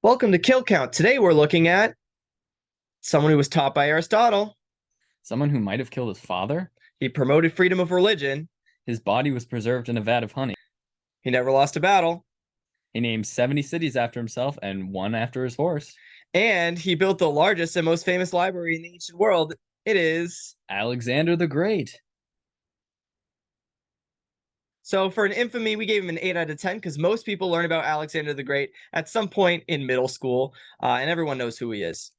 Welcome to Kill Count. Today we're looking at someone who was taught by Aristotle. Someone who might have killed his father. He promoted freedom of religion. His body was preserved in a vat of honey. He never lost a battle. He named 70 cities after himself and one after his horse. And he built the largest and most famous library in the ancient world. It is Alexander the Great. So for an infamy, we gave him an 8 out of 10 because most people learn about Alexander the Great at some point in middle school, and everyone knows who he is.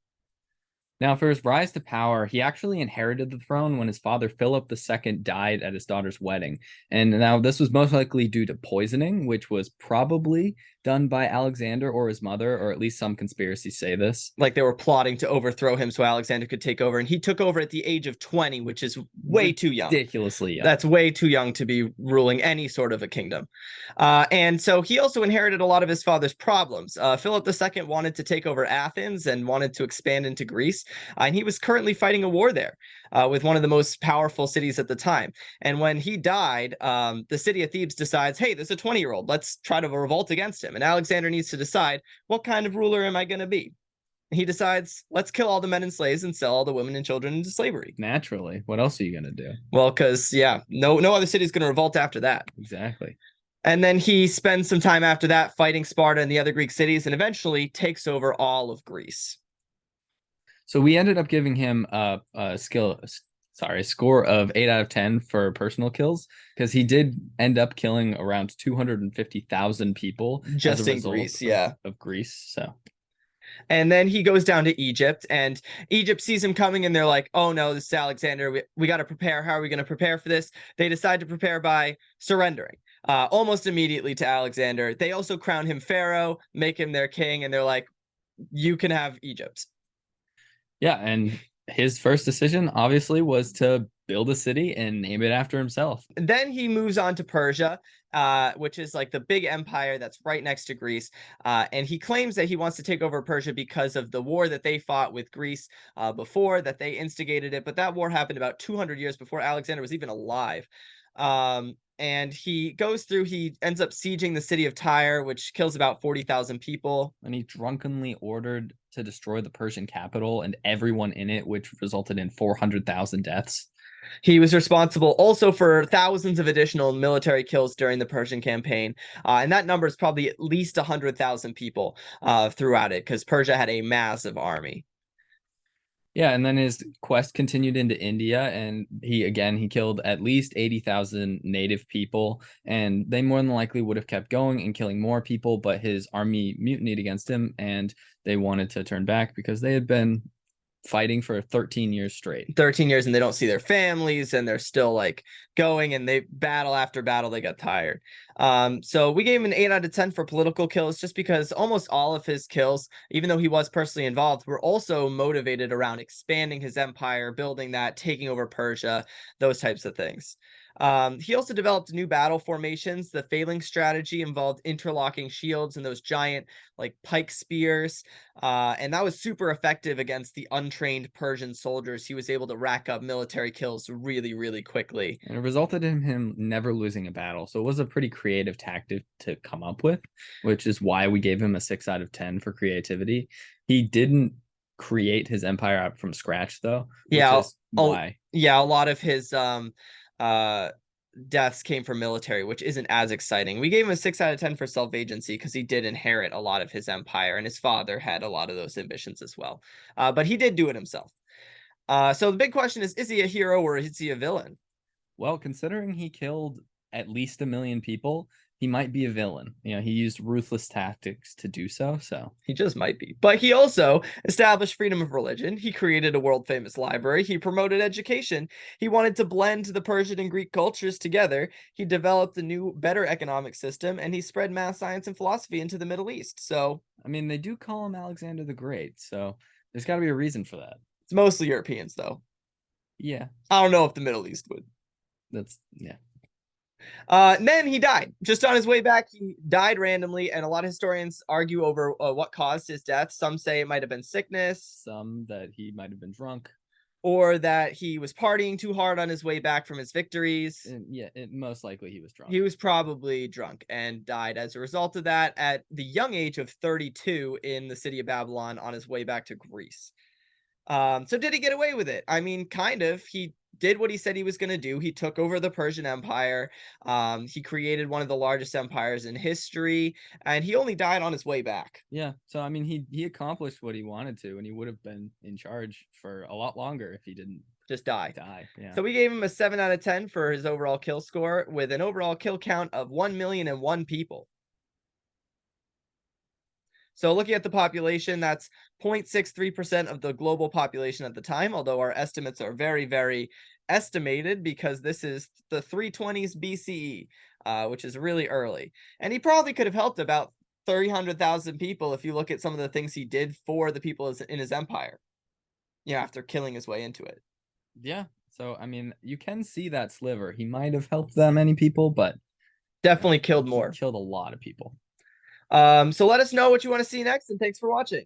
Now, for his rise to power, he actually inherited the throne when his father Philip II died at his daughter's wedding. And now this was most likely due to poisoning, which was probably done by Alexander or his mother, or at least some conspiracies say this. Like they were plotting to overthrow him so Alexander could take over, and he took over at the age of 20, which is way too young. Ridiculously young. That's way too young to be ruling any sort of a kingdom. And so he also inherited a lot of his father's problems. Philip II wanted to take over Athens and wanted to expand into Greece, and he was currently fighting a war there with one of the most powerful cities at the time. And when he died, the city of Thebes decides, hey, there's a 20-year-old. Let's try to revolt against him. And Alexander needs to decide, what kind of ruler am I going to be? He decides, let's kill all the men and slaves and sell all the women and children into slavery. Naturally. What else are you going to do? Well, because, yeah, no other city is going to revolt after that. Exactly. And then he spends some time after that fighting Sparta and the other Greek cities and eventually takes over all of Greece. So we ended up giving him a score of 8 out of 10 for personal kills, because he did end up killing around 250,000 people just in Greece, of Greece. So, and then he goes down to Egypt, and Egypt sees him coming, and they're like, "Oh no, this is Alexander. We got to prepare. How are we going to prepare for this?" They decide to prepare by surrendering almost immediately to Alexander. They also crown him pharaoh, make him their king, and they're like, "You can have Egypt." Yeah, and his first decision obviously was to build a city and name it after himself. And then he moves on to Persia, which is like the big empire that's right next to Greece. And he claims that he wants to take over Persia because of the war that they fought with Greece before, that they instigated it. But that war happened about 200 years before Alexander was even alive. And he ends up sieging the city of Tyre, which kills about 40,000 people. And he drunkenly ordered to destroy the Persian capital and everyone in it, which resulted in 400,000 deaths. He was responsible also for thousands of additional military kills during the Persian campaign. And that number is probably at least 100,000 people throughout it, because Persia had a massive army. Yeah, and then his quest continued into India, and he killed at least 80,000 native people, and they more than likely would have kept going and killing more people, but his army mutinied against him, and they wanted to turn back because they had been fighting for 13 years straight. 13 years, and they don't see their families, and they're still like going, and they battle after battle. They got tired. So we gave him an 8 out of 10 for political kills, just because almost all of his kills, even though he was personally involved, were also motivated around expanding his empire, building that, taking over Persia, those types of things. He also developed new battle formations. The phalanx strategy involved interlocking shields and those giant like pike spears. And that was super effective against the untrained Persian soldiers. He was able to rack up military kills really, really quickly. And it resulted in him never losing a battle. So it was a pretty creative tactic to come up with, which is why we gave him a 6 out of 10 for creativity. He didn't create his empire out from scratch, though. Yeah, why. Yeah, a lot of his deaths came from military, which isn't as exciting. We gave him a 6 out of 10 for self-agency because he did inherit a lot of his empire, and his father had a lot of those ambitions as well. But he did do it himself. So the big question is he a hero or is he a villain? Well, considering he killed at least 1 million people, he might be a villain. You know, he used ruthless tactics to do so. So he just might be. But he also established freedom of religion. He created a world famous library. He promoted education. He wanted to blend the Persian and Greek cultures together. He developed a new, better economic system, and he spread math, science, and philosophy into the Middle East. So, I mean, they do call him Alexander the Great. So there's got to be a reason for that. It's mostly Europeans, though. Yeah. I don't know if the Middle East would. Yeah. Then he died. Just on his way back, he died randomly, and a lot of historians argue over what caused his death. Some say it might have been sickness. Some that he might have been drunk. or that he was partying too hard on his way back from his victories. And yeah, most likely he was drunk. He was probably drunk and died as a result of that at the young age of 32 in the city of Babylon on his way back to Greece. So did he get away with it? I mean, kind of. He did what he said he was going to do. He took over the Persian Empire. He created one of the largest empires in history, and he only died on his way back. Yeah. So I mean, he accomplished what he wanted to, and he would have been in charge for a lot longer if he didn't Just die. Yeah. So we gave him a 7 out of 10 for his overall kill score with an overall kill count of 1,000,001 people. So looking at the population, that's 0.63% of the global population at the time, although our estimates are very, very estimated because this is the 320s BCE, which is really early. And he probably could have helped about 300,000 people if you look at some of the things he did for the people in his empire, after killing his way into it. Yeah. So, I mean, you can see that sliver. He might have helped that many people, but definitely killed more. Killed a lot of people. So let us know what you want to see next, and thanks for watching.